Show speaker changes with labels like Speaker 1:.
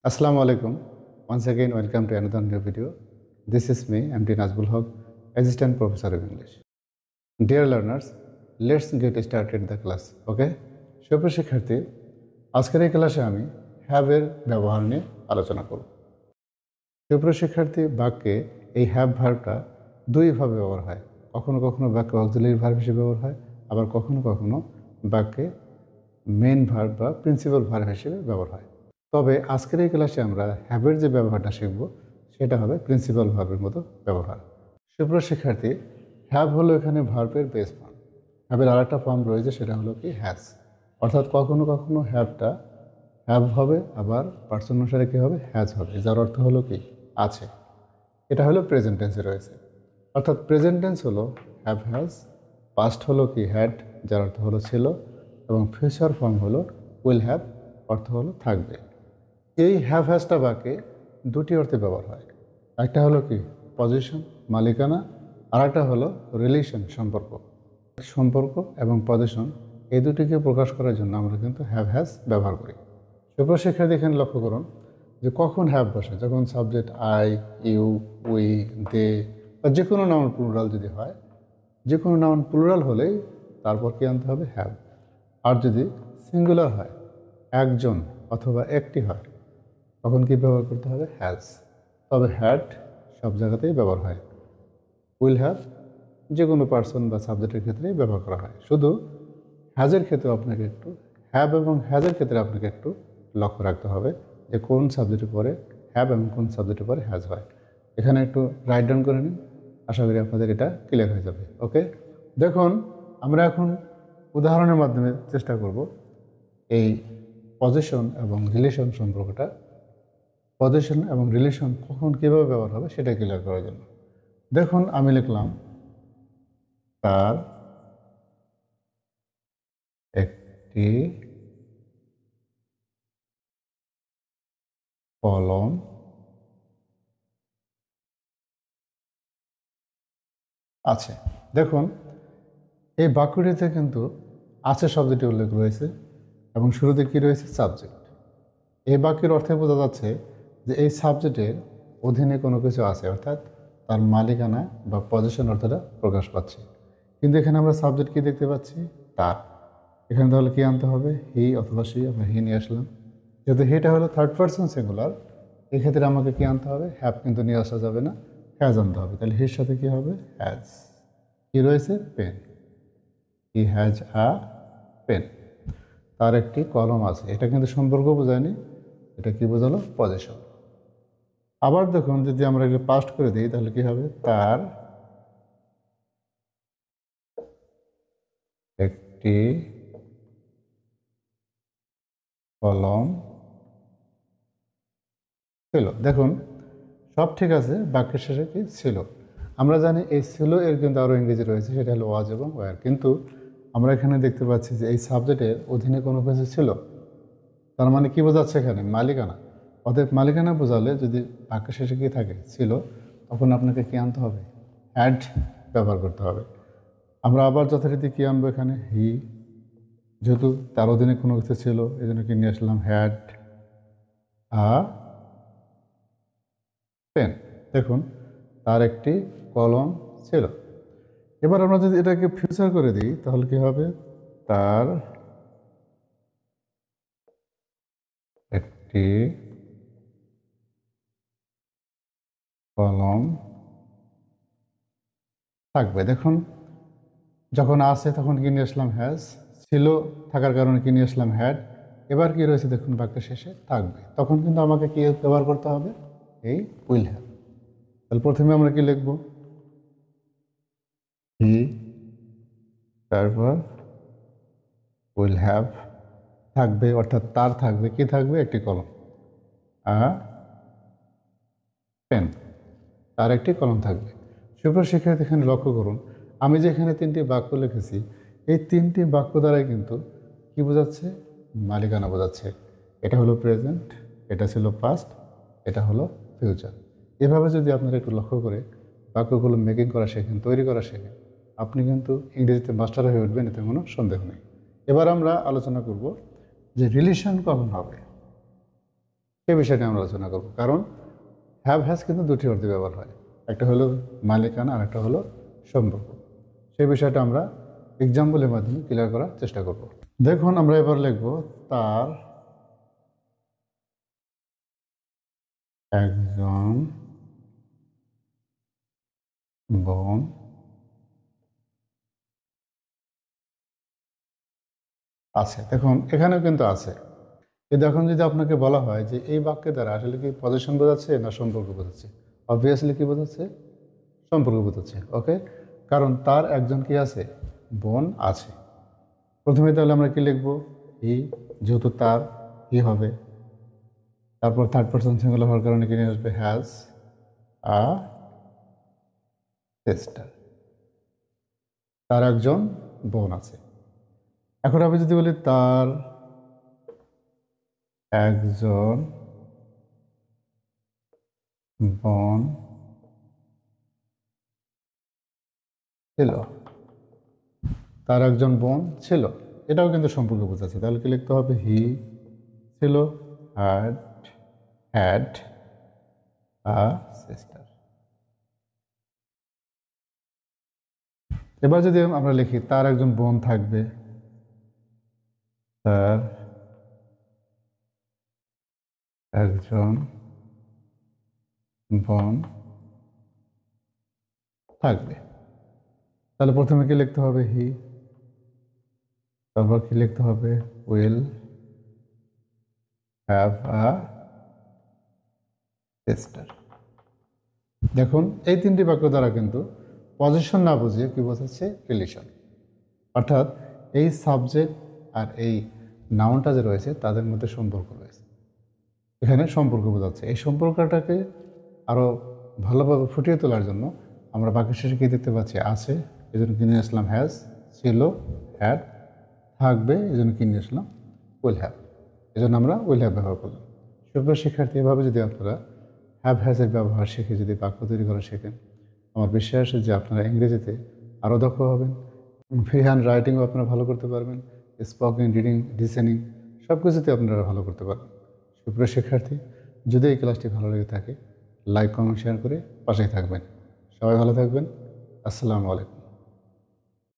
Speaker 1: Assalamu alaikum. Once again, welcome to another new video. This is me, MD Nazbul Haq, Assistant Professor of English. Dear learners, let's get started the class. Okay? সুপ্রিয় শিক্ষার্থী, আজকের এই ক্লাসে আমি have এর ব্যবহার নিয়ে আলোচনা করব। সুপ্রিয় শিক্ষার্থী, বাক্যে এই হ্যাভ ভার্বটা দুইভাবে ব্যবহার হয়। কখনো কখনো বাক্যে অক্সিলারি ভার্ব হিসেবে ব্যবহার হয়, আবার কখনো কখনো বাক্যে মেইন ভার্ব বা প্রিন্সিপাল ভার্ব হিসেবে ব্যবহার হয়। তবে আজকের এই ক্লাসে আমরা হ্যাভের যে ব্যবহারটা শিখব সেটা হবে প্রিন্সিপাল ভার্বের মতো ব্যবহার। সুপ্রিয় শিক্ষার্থী, হ্যাভ হলো এখানে ভার্বের বেস ফর্ম। হ্যাভের আরেকটা ফর্ম রয়েছে, সেটা হলো কি হ্যাজ। অর্থাৎ কখনো কখনো হ্যাভটা হ্যাভ হবে, আবার পার্সন অনুসারে কী হবে, হ্যাজ হবে, যার অর্থ হলো কি আছে। এটা হলো প্রেজেন্ট টেন্সে রয়েছে। অর্থাৎ প্রেজেন্ট টেন্স হলো হ্যাভ হ্যাজ, পাস্ট হলো কি হ্যাড, যার অর্থ হলো ছিল, এবং ফিউচার ফর্ম হলো উইল হ্যাভ, অর্থ হলো থাকবে। এই হ্যাভ হ্যাজটা বাক্যে দুটি অর্থে ব্যবহার হয়। একটা হলো কি পজিশন, মালিকানা, আর একটা হলো রিলেশন, সম্পর্ক। সম্পর্ক এবং পজিশন এই দুটিকে প্রকাশ করার জন্য আমরা কিন্তু হ্যাভ হ্যাজ ব্যবহার করি। সুপ্রিয় শিক্ষার্থী, এখানে লক্ষ্য করুন যে কখন হ্যাভ বসে, যখন সাবজেক্ট আই, ইউ, উই, দে বা যে কোনো নাউন প্লুরাল যদি হয়, যে কোনো নাউন প্লুরাল হলেই তারপর কি আনতে হবে, হ্যাভ। আর যদি সিঙ্গুলার হয়, একজন অথবা একটি হয়, তখন কি ব্যবহার করতে হবে, হ্যাজ। তবে হ্যাড সব জায়গাতেই ব্যবহার হয়। উইল হ্যাভ যে কোনো পার্সন বা সাবজেক্টের ক্ষেত্রেই ব্যবহার করা হয়। শুধু হ্যাজের ক্ষেত্রে আপনাকে একটু হ্যাভ এবং হ্যাজের ক্ষেত্রে আপনাকে একটু লক্ষ্য রাখতে হবে যে কোন সাবজেক্টের পরে হ্যাভ এবং কোন সাবজেক্টের পরে হ্যাজ হয়। এখানে একটু রাইট ডাউন করে নিন, আশা করি আপনাদের এটা ক্লিয়ার হয়ে যাবে। ওকে, দেখুন আমরা এখন উদাহরণের মাধ্যমে চেষ্টা করব এই পজিশন এবং রিলেশন সম্পর্কটা, পজিশন এবং রিলেশন কখন কীভাবে ব্যবহার হবে সেটা ক্লিয়ার করার জন্য। দেখুন আমি লিখলাম তার একটি কলম আছে। দেখুন এই বাক্যটিতে কিন্তু আছে শব্দটি উল্লেখ রয়েছে এবং শুরুতে কী রয়েছে, সাবজেক্ট। এই বাক্যের অর্থে বোঝা যাচ্ছে যে এই সাবজেক্টের অধীনে কোনো কিছু আছে, অর্থাৎ তার মালিকানা বা পজিশন অর্থটা প্রকাশ পাচ্ছে। কিন্তু এখানে আমরা সাবজেক্ট কী দেখতে পাচ্ছি, তার। এখানে তাহলে কী আনতে হবে, হি অথবা সি। আমরা হি নিয়ে আসলাম, যেহেতু হিটা হলো থার্ড পারসন সিঙ্গুলার, এক্ষেত্রে আমাকে কী আনতে হবে, হ্যাভ কিন্তু নিয়ে আসা যাবে না, হ্যাজ আনতে হবে। তাহলে হির সাথে কী হবে, হ্যাজ। কী রয়েছে, pen. He has a pen. তার একটি কলম আছে, এটা কিন্তু সম্পর্ক বোঝায়নি, এটা কি বোঝালো, পজিশন। আবার দেখুন যদি আমরা এগুলো পাস্ট করে দিই তাহলে কি হবে, তার একটি কলম ছিল। দেখুন সব ঠিক আছে, বাক্যের শেষে কি ছিল। আমরা জানি এই ছিল এর কিন্তু আরও ইংরেজি রয়েছে, সেটা হলো ওয়াজ এবং ওয়ার। কিন্তু আমরা এখানে দেখতে পাচ্ছি যে এই সাবজেক্টের অধীনে কোনো কিছু ছিল, তার মানে কি বোঝাচ্ছে এখানে, মালিকানা। অতএব মালিকানা বোঝালে যদি বাক্যের শেষে কি থাকে, ছিল, তখন আপনাকে কি আনতে হবে, হ্যাড ব্যবহার করতে হবে। আমরা আবার যথারীতি কী আনবো এখানে, হি। যেহেতু তার অধীনে কোনো কিছু ছিল এই জন্য কি নিয়ে আসলাম, হ্যাড আ পেন। দেখুন তার একটি কলম ছিল। এবার আমরা যদি এটাকে ফিউচার করে দিই তাহলে কি হবে, তার একটি কলম থাকবে। দেখুন যখন আছে তখন কি নিয়ে আসলাম, হ্যাজ। ছিল থাকার কারণে কি নিয়ে আসলাম, হ্যাড। এবার কি রয়েছে দেখুন, বাক্যের শেষে থাকবে, তখন কিন্তু আমাকে কি ব্যবহার করতে হবে, এই উইল হ্যাভ। তাহলে প্রথমে আমরা কি লিখব, হি, তারপর উইল হ্যাভ, থাকবে অর্থাৎ তার থাকবে, কি থাকবে, একটি কলম, আ পেন। তার একটি কলম থাকবে। সুপ্রিয় শিক্ষার্থী, এখানে লক্ষ্য করুন আমি যে এখানে তিনটি বাক্য লিখেছি, এই তিনটি বাক্য দ্বারাই কিন্তু কি বোঝাচ্ছে, মালিকানা বোঝাচ্ছে। এটা হলো প্রেজেন্ট, এটা ছিল পাস্ট, এটা হলো ফিউচার। এভাবে যদি আপনারা একটু লক্ষ্য করে বাক্যগুলো মেকিং করা শেখেন, তৈরি করা শেখেন, আপনি কিন্তু ইংরেজিতে মাস্টার হয়ে উঠবেন, এতে কোনো সন্দেহ নেই। এবার আমরা আলোচনা করব যে রিলেশন কখন হবে। সেই বিষয়টা আমরা আলোচনা করব। কারণ হ্যাভ হ্যাজ কিন্তু দুটি অর্থে ব্যবহার হয়, একটা হলো মালিকানা আর একটা হলো সম্পর্ক। সেই বিষয়টা আমরা এক্সাম্পলের মাধ্যমে ক্লিয়ার করার চেষ্টা করব। দেখুন আমরা এবার লিখব তার একজন বোন আছে। দেখুন এখানেও কিন্তু আছে, কিন্তু এখন যদি আপনাকে বলা হয় যে এই বাক্যের দ্বারা আসলে কি পজিশন বোঝাচ্ছে না সম্পর্ক বোঝাচ্ছে, অবভিয়াসলি কি বোঝাচ্ছে? সম্পর্ক বোঝাচ্ছে। ওকে, কারণ তার একজন কি আছে? বোন আছে। প্রথমে তাহলে আমরা কি লিখব? হি, যেহেতু তার হি হবে। তারপর থার্ড পারসন সিঙ্গুলার হওয়ার কারণে কি নিয়ে আসবে? Has a sister. তার একজন বোন আছে। এখন আমি যদি বলি তার একজন বোন ছিল, তার একজন বোন ছিল, এটাও কিন্তু সম্পর্ক বোঝাচ্ছে। তাহলে কি লিখতে হবে? হি ছিল, হ্যাড হ্যাড আ সিস্টার। এবার যদি আমরা লিখি তার একজন বোন থাকবে, তার একজন বোন থাকবে, তাহলে প্রথমে কি লিখতে হবে? হি, তারপর কি লিখতে হবে? Will have a sister. দেখুন এই তিনটি বাক্য দ্বারা কিন্তু পজিশন না বুঝিয়ে কি বোঝাচ্ছে? রিলেশন। অর্থাৎ এই সাবজেক্ট আর এই নাউনটা যে রয়েছে তাদের মধ্যে সম্পর্ক রয়েছে, এখানে সম্পর্ক বোঝাচ্ছে। এই সম্পর্কটাকে আরও ভালোভাবে ফুটিয়ে তোলার জন্য আমরা বাক্যের শেষে কী দেখতে পাচ্ছি? আছে, এই জন্য কিনে আসলাম হ্যাজ, ছিল হ্যাড, থাকবে এই জন্য কিনে আসলাম উইল হ্যাভ, এই জন্য আমরা উইল হ্যাভ ব্যবহার করলাম। সুপ্রিয় শিক্ষার্থী, এভাবে যদি আপনারা হ্যাভ হ্যাজের ব্যবহার শিখে যদি বাক্য তৈরি করা শেখেন, আমার বিশ্বাস যে আপনারা ইংরেজিতে আরও দক্ষ হবেন। ফ্রি হ্যান্ড রাইটিংও আপনারা ভালো করতে পারবেন, স্পোকেন, রিডিং, লিসেনিং সব কিছুতে আপনারা ভালো করতে পারবেন। সুপ্রিয় শিক্ষার্থী, যদি এই ক্লাসটি ভালো লেগে থাকে লাইক, কমেন্ট, শেয়ার করে পাশেই থাকবেন। সবাই ভালো থাকবেন। আসসালামু আলাইকুম।